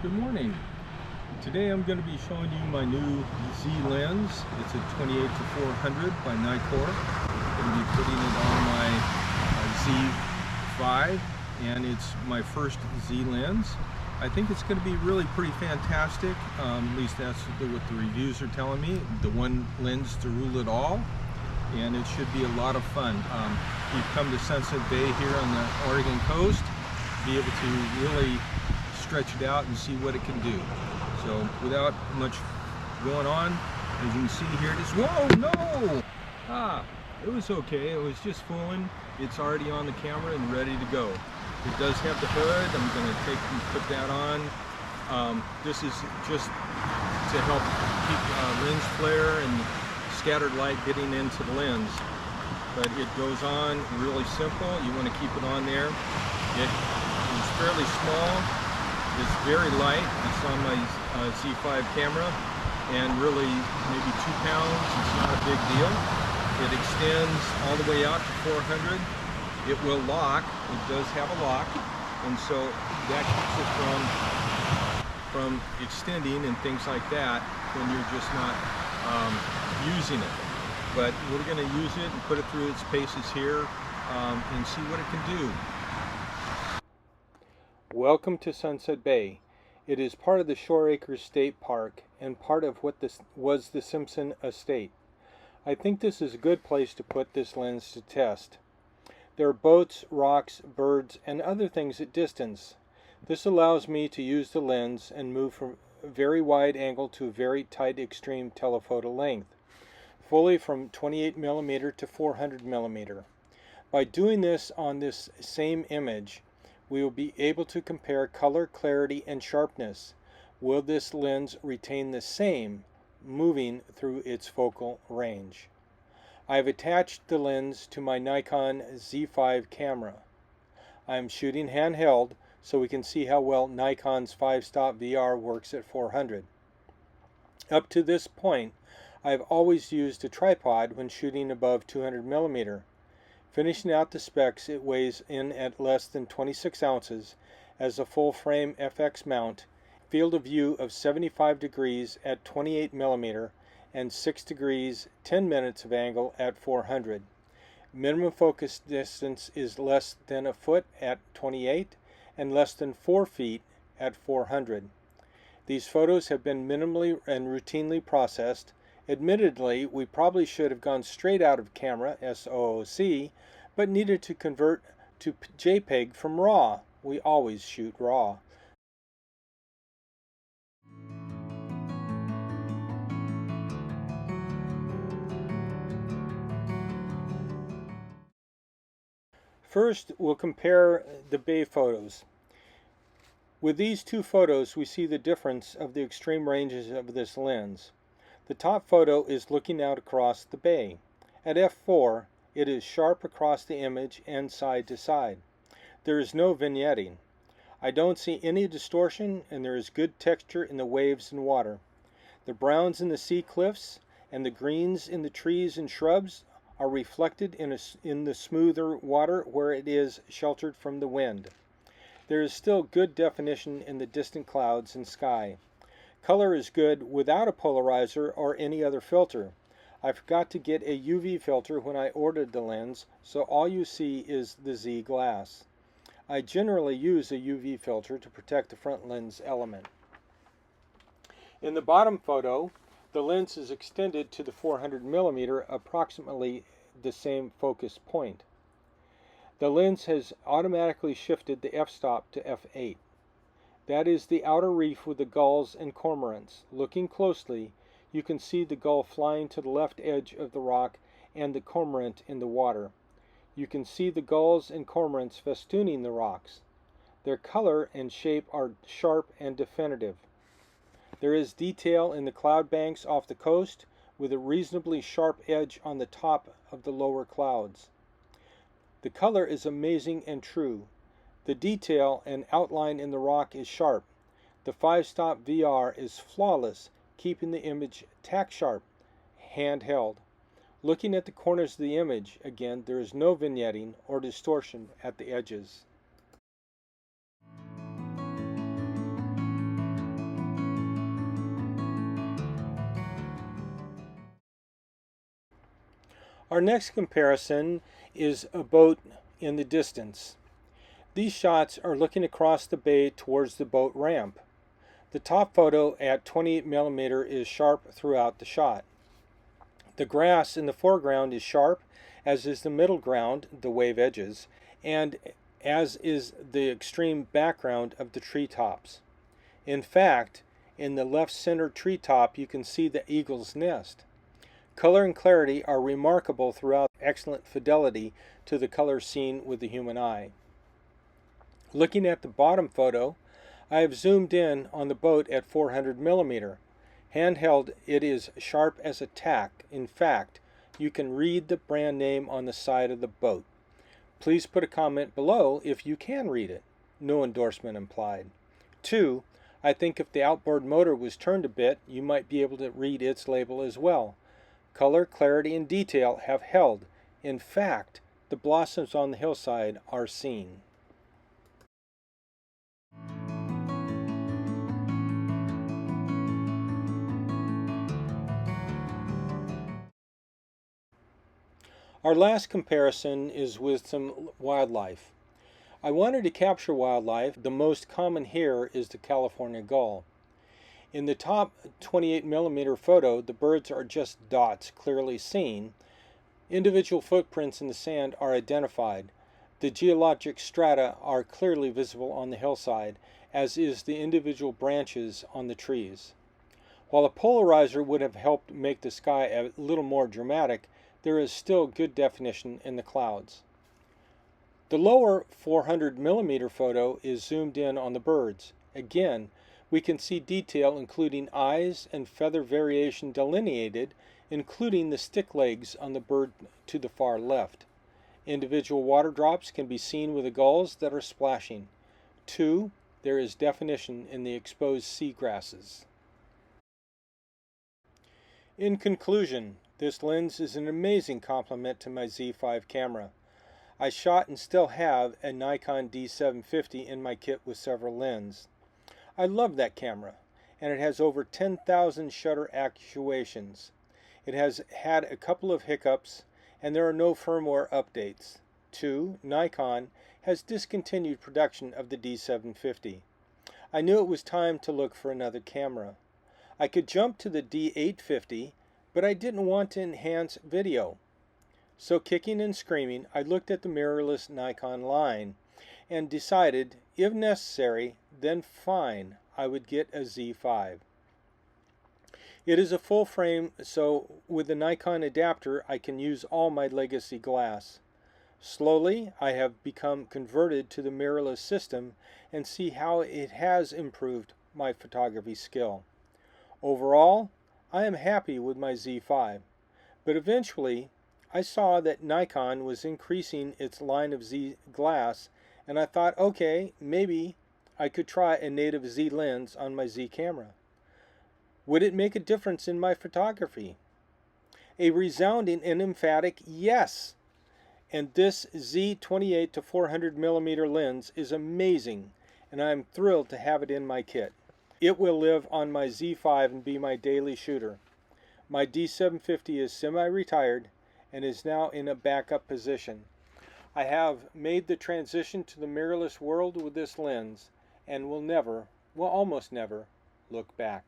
Good morning. Today I'm going to be showing you my new Z lens. It's a 28-400 by Nikon. I'm going to be putting it on my Z5, and it's my first Z lens. I think it's going to be really pretty fantastic. At least that's what the reviews are telling me. The one lens to rule it all, and it should be a lot of fun. We've come to Sunset Bay here on the Oregon coast, be able to really stretch it out and see what it can do. So without much going on, as you can see here, it is, whoa, no! It was okay, it was just fooling. It's already on the camera and ready to go. It does have the hood. I'm going to take and put that on. This is just to help keep lens flare and scattered light getting into the lens. But it goes on really simple. You want to keep it on there. It is fairly small. It's very light. It's on my Z5 camera, and really maybe 2 pounds. It's not a big deal. It extends all the way out to 400. It will lock. It does have a lock, and so that keeps it from extending and things like that when you're just not using it. But we're going to use it and put it through its paces here and see what it can do. Welcome to Sunset Bay. It is part of the Shore Acres State Park and part of what was the Simpson Estate. I think this is a good place to put this lens to test. There are boats, rocks, birds, and other things at distance. This allows me to use the lens and move from very wide angle to very tight extreme telephoto length, fully from 28mm to 400mm. By doing this on this same image, we will be able to compare color, clarity, and sharpness. Will this lens retain the same moving through its focal range? I have attached the lens to my Nikon Z5 camera. I am shooting handheld so we can see how well Nikon's 5-stop VR works at 400. Up to this point, I have always used a tripod when shooting above 200mm. Finishing out the specs, it weighs in at less than 26 ounces as a full-frame FX mount, field of view of 75 degrees at 28mm, and 6 degrees 10 minutes of angle at 400. Minimum focus distance is less than a foot at 28 and less than 4 feet at 400. These photos have been minimally and routinely processed. Admittedly, we probably should have gone straight out of camera, SOOC, but needed to convert to JPEG from RAW. We always shoot RAW. First, we'll compare the bay photos. With these two photos, we see the difference of the extreme ranges of this lens. The top photo is looking out across the bay. At f4, it is sharp across the image and side to side. There is no vignetting. I don't see any distortion, and there is good texture in the waves and water. The browns in the sea cliffs and the greens in the trees and shrubs are reflected in the smoother water where it is sheltered from the wind. There is still good definition in the distant clouds and sky. Color is good without a polarizer or any other filter. I forgot to get a UV filter when I ordered the lens, so all you see is the Z glass. I generally use a UV filter to protect the front lens element. In the bottom photo, the lens is extended to the 400mm, approximately the same focus point. The lens has automatically shifted the f-stop to f8. That is the outer reef with the gulls and cormorants. Looking closely, you can see the gull flying to the left edge of the rock and the cormorant in the water. You can see the gulls and cormorants festooning the rocks. Their color and shape are sharp and definitive. There is detail in the cloud banks off the coast with a reasonably sharp edge on the top of the lower clouds. The color is amazing and true. The detail and outline in the rock is sharp. The 5-stop VR is flawless, keeping the image tack sharp, handheld. Looking at the corners of the image, again, there is no vignetting or distortion at the edges. Our next comparison is a boat in the distance. These shots are looking across the bay towards the boat ramp. The top photo at 28mm is sharp throughout the shot. The grass in the foreground is sharp, as is the middle ground, the wave edges, and as is the extreme background of the treetops. In fact, in the left center treetop you can see the eagle's nest. Color and clarity are remarkable throughout, excellent fidelity to the color seen with the human eye. Looking at the bottom photo, I have zoomed in on the boat at 400mm. Handheld, it is sharp as a tack. In fact, you can read the brand name on the side of the boat. Please put a comment below if you can read it. No endorsement implied. 2. I think if the outboard motor was turned a bit, you might be able to read its label as well. Color, clarity, and detail have held. In fact, the blossoms on the hillside are seen. Our last comparison is with some wildlife. I wanted to capture wildlife. The most common here is the California gull. In the top 28mm photo, the birds are just dots clearly seen. Individual footprints in the sand are identified. The geologic strata are clearly visible on the hillside, as is the individual branches on the trees. While a polarizer would have helped make the sky a little more dramatic, there is still good definition in the clouds. The lower 400mm photo is zoomed in on the birds. Again, we can see detail including eyes and feather variation delineated, including the stick legs on the bird to the far left. Individual water drops can be seen with the gulls that are splashing. 2. There is definition in the exposed seagrasses. In conclusion, this lens is an amazing complement to my Z5 camera. I shot and still have a Nikon D750 in my kit with several lenses. I love that camera, and it has over 10,000 shutter actuations. It has had a couple of hiccups, and there are no firmware updates. 2. Nikon has discontinued production of the D750. I knew it was time to look for another camera. I could jump to the D850, but I didn't want to enhance video. So kicking and screaming, I looked at the mirrorless Nikon line and decided, if necessary, then fine, I would get a Z5. It is a full frame, so with the Nikon adapter I can use all my legacy glass. Slowly, I have become converted to the mirrorless system and see how it has improved my photography skill. Overall, I am happy with my Z5, but eventually I saw that Nikon was increasing its line of Z glass, and I thought, okay, maybe I could try a native Z lens on my Z camera. Would it make a difference in my photography? A resounding and emphatic yes! And this Z28-400mm lens is amazing, and I am thrilled to have it in my kit. It will live on my Z5 and be my daily shooter. My D750 is semi-retired and is now in a backup position. I have made the transition to the mirrorless world with this lens and will almost never, look back.